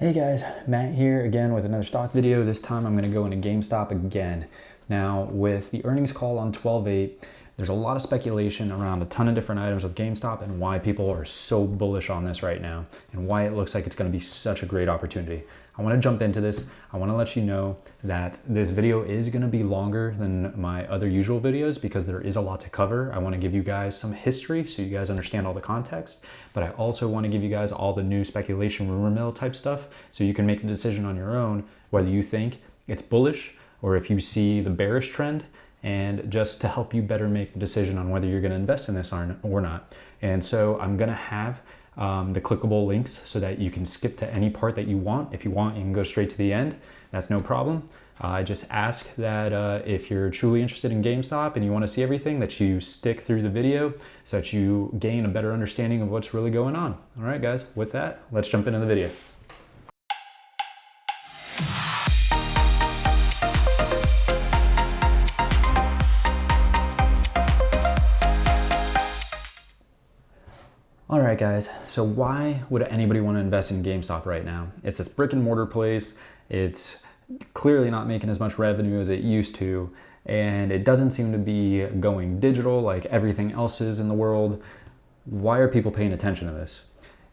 Hey guys, Matt here again with another stock video. This time I'm going to go into GameStop again. Now with the earnings call on 12/8, there's a lot of speculation around a ton of different items with GameStop and why people are so bullish on this right now and why it looks like it's going to be such a great opportunity. I want to jump into this. I want to let you know that this video is going to be longer than my other usual videos because there is a lot to cover. I want to give you guys some history so you guys understand all the context, but I also want to give you guys all the new speculation rumor mill type stuff so you can make a decision on your own whether you think it's bullish or if you see the bearish trend, and just to help you better make the decision on whether you're going to invest in this or not. And so I'm going to have the clickable links so that you can skip to any part that you want. If you want, you can go straight to the end. That's no problem. I just ask that if you're truly interested in GameStop and you want to see everything, that you stick through the video so that you gain a better understanding of what's really going on. All right, guys, with that, let's jump into the video. All right, guys, so why would anybody want to invest in GameStop right now? It's this brick and mortar place. It's clearly not making as much revenue as it used to, and it doesn't seem to be going digital like everything else is in the world. Why are people paying attention to this?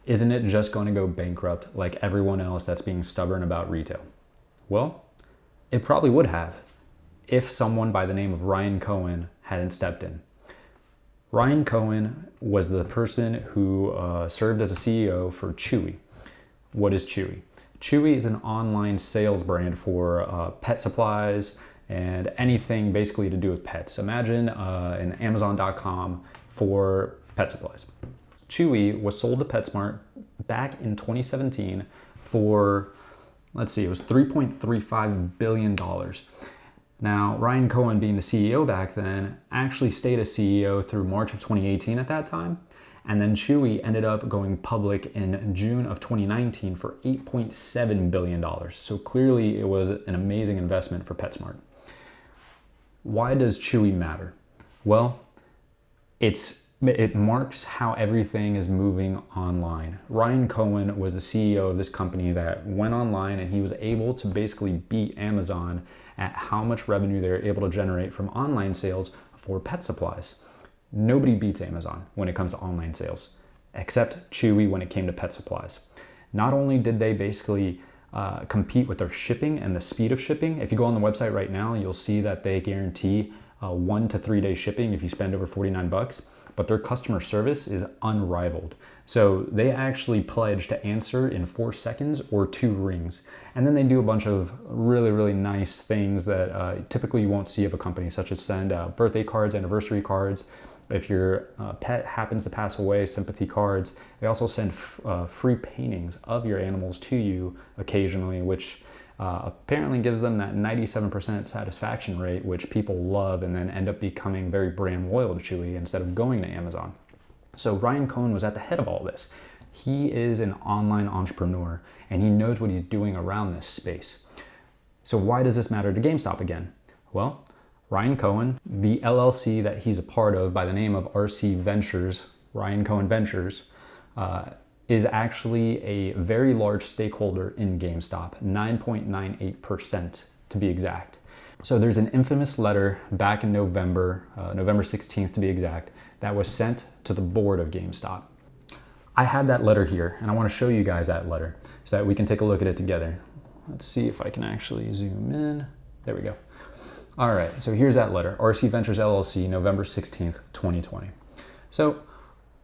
Isn't it just going to go bankrupt like everyone else that's being stubborn about retail? Well, it probably would have if someone by the name of Ryan Cohen hadn't stepped in. Ryan Cohen was the person who served as a CEO for Chewy. What is Chewy? Chewy is an online sales brand for pet supplies and anything basically to do with pets. Imagine an Amazon.com for pet supplies. Chewy was sold to PetSmart back in 2017 for, let's see, it was $3.35 billion. Now, Ryan Cohen, being the CEO back then, actually stayed as CEO through March of 2018 at that time. And then Chewy ended up going public in June of 2019 for $8.7 billion. So clearly it was an amazing investment for PetSmart. Why does Chewy matter? Well, it marks how everything is moving online. Ryan Cohen was the CEO of this company that went online, and he was able to basically beat Amazon at how much revenue they're able to generate from online sales for pet supplies. Nobody beats Amazon when it comes to online sales, except Chewy when it came to pet supplies. Not only did they basically compete with their shipping and the speed of shipping. If you go on the website right now, you'll see that they guarantee 1 to 3 day shipping if you spend over $49, but their customer service is unrivaled. So they actually pledge to answer in 4 seconds or 2 rings. And then they do a bunch of really, really nice things that typically you won't see of a company, such as send birthday cards, anniversary cards. If your pet happens to pass away, sympathy cards. They also send free paintings of your animals to you occasionally, which apparently gives them that 97% satisfaction rate, which people love and then end up becoming very brand loyal to Chewy instead of going to Amazon. So Ryan Cohen was at the head of all this. He is an online entrepreneur and he knows what he's doing around this space. So why does this matter to GameStop again? Well, Ryan Cohen, the LLC that he's a part of by the name of RC Ventures, Ryan Cohen Ventures, is actually a very large stakeholder in GameStop, 9.98% to be exact. So there's an infamous letter back in November 16th to be exact, that was sent to the board of GameStop. I have that letter here, and I want to show you guys that letter so that we can take a look at it together. Let's see if I can actually zoom in. There we go. All right, so here's that letter, RC Ventures LLC, November 16th, 2020. So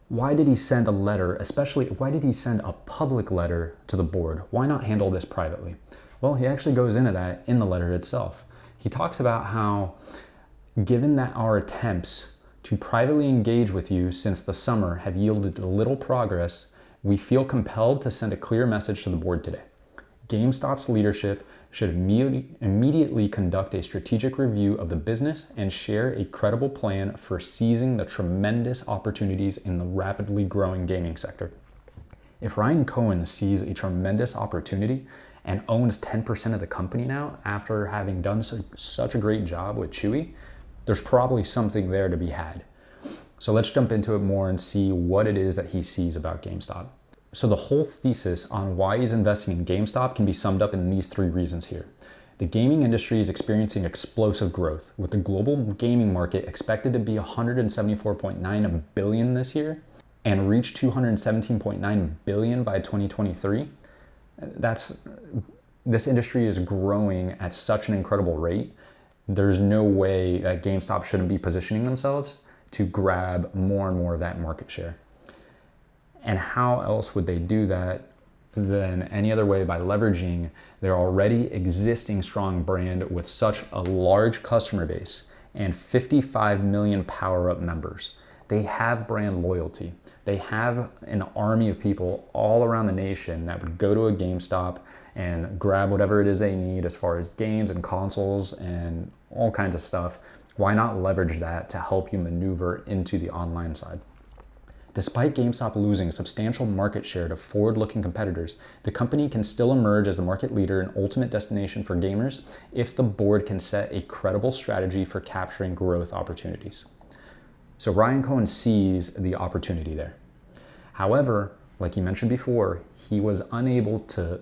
why did he send a letter, especially why did he send a public letter to the board? Why not handle this privately? Well, he actually goes into that in the letter itself. He talks about how, given that our attempts to privately engage with you since the summer have yielded little progress, we feel compelled to send a clear message to the board today. GameStop's leadership should immediately conduct a strategic review of the business and share a credible plan for seizing the tremendous opportunities in the rapidly growing gaming sector. If Ryan Cohen sees a tremendous opportunity and owns 10% of the company now after having done such a great job with Chewy, there's probably something there to be had. So let's jump into it more and see what it is that he sees about GameStop. So the whole thesis on why he's investing in GameStop can be summed up in these three reasons here. The gaming industry is experiencing explosive growth, with the global gaming market expected to be $174.9 billion this year and reach $217.9 billion by 2023. This industry is growing at such an incredible rate. There's no way that GameStop shouldn't be positioning themselves to grab more and more of that market share. And how else would they do that than any other way by leveraging their already existing strong brand with such a large customer base and 55 million power-up members. They have brand loyalty. They have an army of people all around the nation that would go to a GameStop and grab whatever it is they need as far as games and consoles and all kinds of stuff. Why not leverage that to help you maneuver into the online side? Despite GameStop losing substantial market share to forward-looking competitors, the company can still emerge as the market leader and ultimate destination for gamers if the board can set a credible strategy for capturing growth opportunities. So Ryan Cohen sees the opportunity there. However, like he mentioned before, he was unable to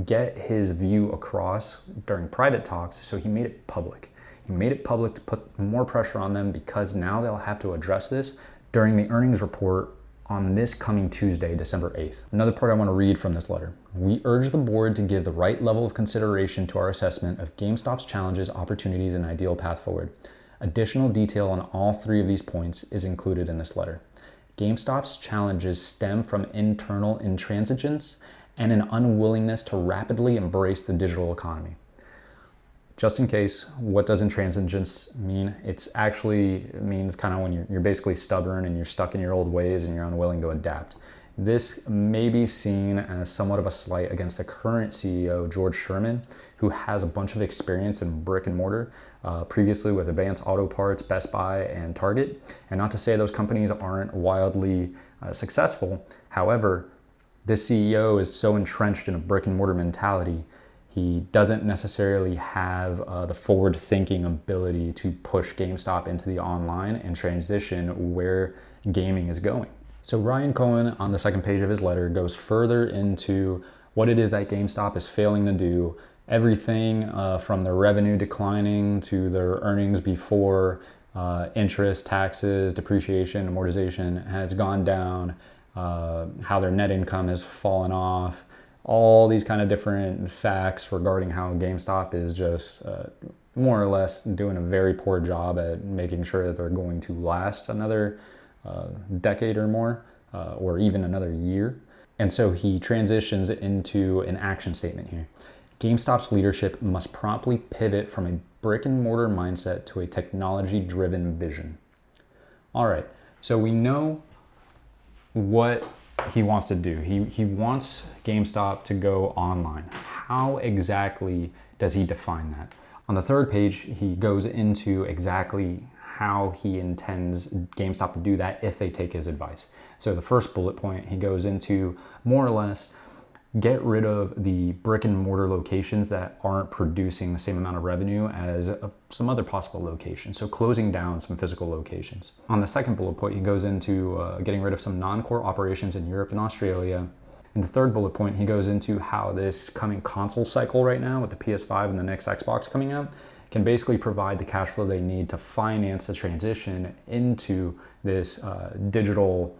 get his view across during private talks, so he made it public. He made it public to put more pressure on them because now they'll have to address this during the earnings report on this coming Tuesday, December 8th. Another part I want to read from this letter. We urge the board to give the right level of consideration to our assessment of GameStop's challenges, opportunities, and ideal path forward. Additional detail on all three of these points is included in this letter. GameStop's challenges stem from internal intransigence and an unwillingness to rapidly embrace the digital economy. Just in case, what does intransigence mean? It means kind of when you're basically stubborn and you're stuck in your old ways and you're unwilling to adapt. This may be seen as somewhat of a slight against the current CEO, George Sherman, who has a bunch of experience in brick and mortar, previously with Advance Auto Parts, Best Buy, and Target. And not to say those companies aren't wildly successful. However, this CEO is so entrenched in a brick and mortar mentality, he doesn't necessarily have the forward-thinking ability to push GameStop into the online and transition where gaming is going. So Ryan Cohen, on the second page of his letter, goes further into what it is that GameStop is failing to do. Everything from their revenue declining to their earnings before interest, taxes, depreciation, amortization has gone down, how their net income has fallen off, all these kind of different facts regarding how GameStop is just more or less doing a very poor job at making sure that they're going to last another decade or more, or even another year. And so he transitions into an action statement here. GameStop's leadership must promptly pivot from a brick and mortar mindset to a technology-driven vision. All right, so we know what he wants to do. He wants GameStop to go online. How exactly does he define that? On the third page, he goes into exactly how he intends GameStop to do that if they take his advice. So the first bullet point, he goes into more or less get rid of the brick and mortar locations that aren't producing the same amount of revenue as some other possible locations. So closing down some physical locations. On the second bullet point, he goes into getting rid of some non-core operations in Europe and Australia. In the third bullet point, he goes into how this coming console cycle right now with the PS5 and the next Xbox coming out can basically provide the cash flow they need to finance the transition into this digital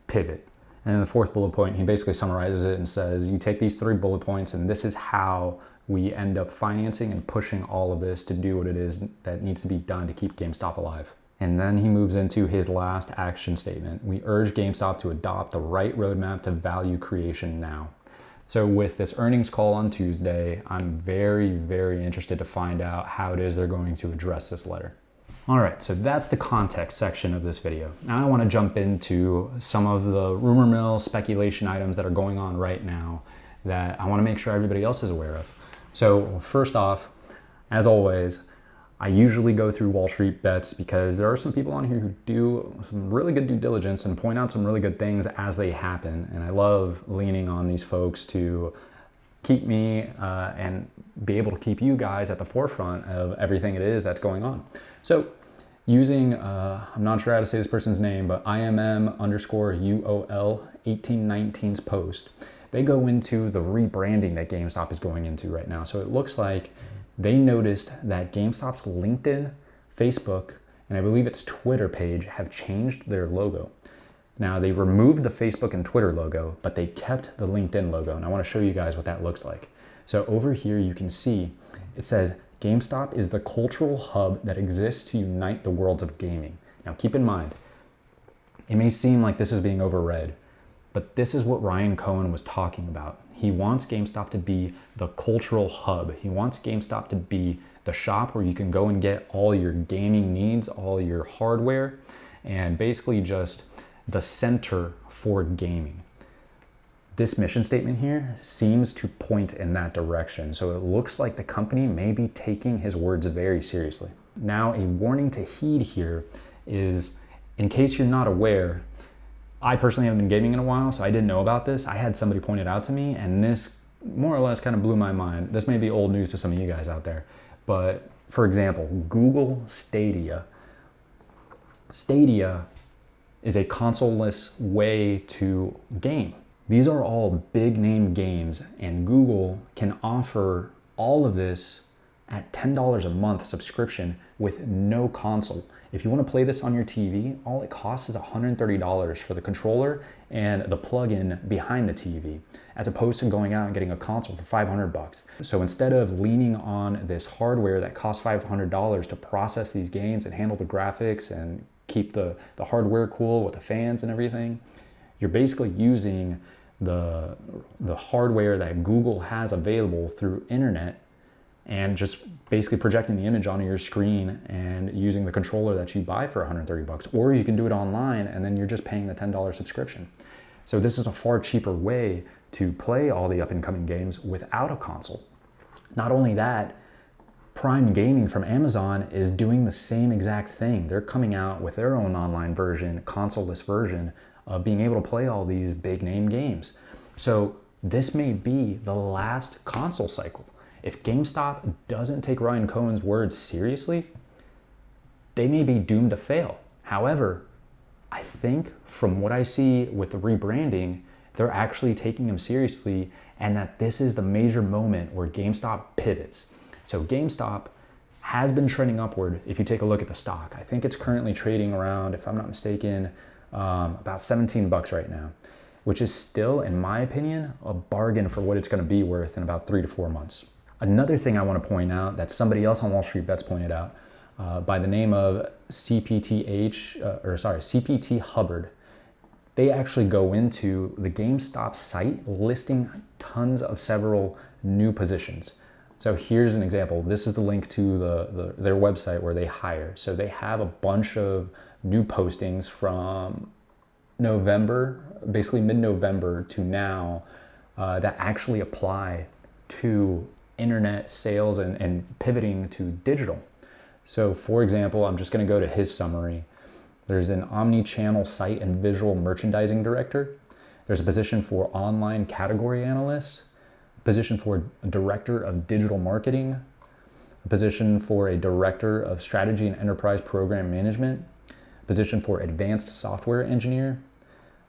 pivot. And in the fourth bullet point, he basically summarizes it and says, you take these three bullet points and this is how we end up financing and pushing all of this to do what it is that needs to be done to keep GameStop alive. And then he moves into his last action statement. We urge GameStop to adopt the right roadmap to value creation now. So with this earnings call on Tuesday, I'm very, very interested to find out how it is they're going to address this letter. All right, so that's the context section of this video. Now I want to jump into some of the rumor mill speculation items that are going on right now that I want to make sure everybody else is aware of. So first off, as always, I usually go through Wall Street bets because there are some people on here who do some really good due diligence and point out some really good things as they happen. And I love leaning on these folks to keep me and be able to keep you guys at the forefront of everything it is that's going on. So Using, I'm not sure how to say this person's name, but IMM_UOL 1819's post, they go into the rebranding that GameStop is going into right now. So it looks like they noticed that GameStop's LinkedIn, Facebook, and I believe it's Twitter page have changed their logo. Now they removed the Facebook and Twitter logo, but they kept the LinkedIn logo. And I want to show you guys what that looks like. So over here, you can see it says, GameStop is the cultural hub that exists to unite the worlds of gaming. Now keep in mind, it may seem like this is being overread, but this is what Ryan Cohen was talking about. He wants GameStop to be the cultural hub. He wants GameStop to be the shop where you can go and get all your gaming needs, all your hardware, and basically just the center for gaming. This mission statement here seems to point in that direction. So it looks like the company may be taking his words very seriously. Now, a warning to heed here is, in case you're not aware, I personally haven't been gaming in a while, so I didn't know about this. I had somebody point it out to me, and this more or less kind of blew my mind. This may be old news to some of you guys out there, but for example, Google Stadia. Stadia is a console-less way to game. These are all big name games, and Google can offer all of this at $10 a month subscription with no console. If you want to play this on your TV, all it costs is $130 for the controller and the plug-in behind the TV, as opposed to going out and getting a console for $500. So instead of leaning on this hardware that costs $500 to process these games and handle the graphics and keep the hardware cool with the fans and everything, you're basically using the hardware that Google has available through internet and just basically projecting the image onto your screen and using the controller that you buy for $130. Or you can do it online and then you're just paying the $10 subscription. So this is a far cheaper way to play all the up and coming games without a console. Not only that, Prime Gaming from Amazon is doing the same exact thing. They're coming out with their own online version, console-less version of being able to play all these big name games. So this may be the last console cycle. If GameStop doesn't take Ryan Cohen's words seriously, they may be doomed to fail. However, I think from what I see with the rebranding, they're actually taking him seriously, and that this is the major moment where GameStop pivots. So GameStop has been trending upward if you take a look at the stock. I think it's currently trading around, if I'm not mistaken, about 17 bucks right now, which is still, in my opinion, a bargain for what it's going to be worth in about 3 to 4 months. Another thing I want to point out that somebody else on Wall Street Bets pointed out by the name of CPT Hubbard. They actually go into the GameStop site listing tons of several new positions. So here's an example. This is the link to their website where they hire. So they have a bunch of new postings from November, basically mid-November to now, that actually apply to internet sales and pivoting to digital. So for example, I'm just going to go to his summary. There's an omni-channel site and visual merchandising director. There's a position for online category analyst, a position for director of digital marketing, a position for a director of strategy and enterprise program management, a position for advanced software engineer,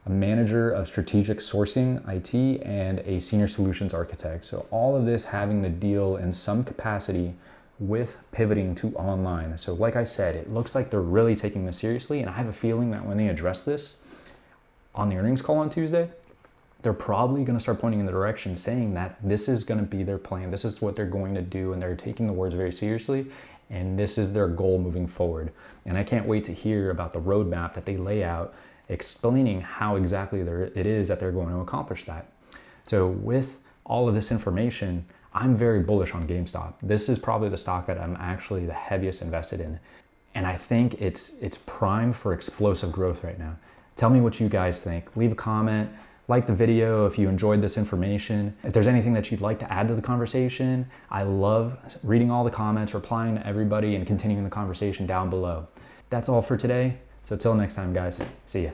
a manager of strategic sourcing, IT, and a senior solutions architect. So all of this having to deal in some capacity with pivoting to online. So like I said, it looks like they're really taking this seriously, and I have a feeling that when they address this on the earnings call on Tuesday, they're probably going to start pointing in the direction saying that this is going to be their plan, this is what they're going to do, and they're taking the words very seriously, and this is their goal moving forward. And I can't wait to hear about the roadmap that they lay out explaining how exactly it is that they're going to accomplish that. So with all of this information, I'm very bullish on GameStop. This is probably the stock that I'm actually the heaviest invested in. And I think it's primed for explosive growth right now. Tell me what you guys think. Leave a comment, like the video if you enjoyed this information. If there's anything that you'd like to add to the conversation, I love reading all the comments, replying to everybody, and continuing the conversation down below. That's all for today. So till next time, guys, see ya.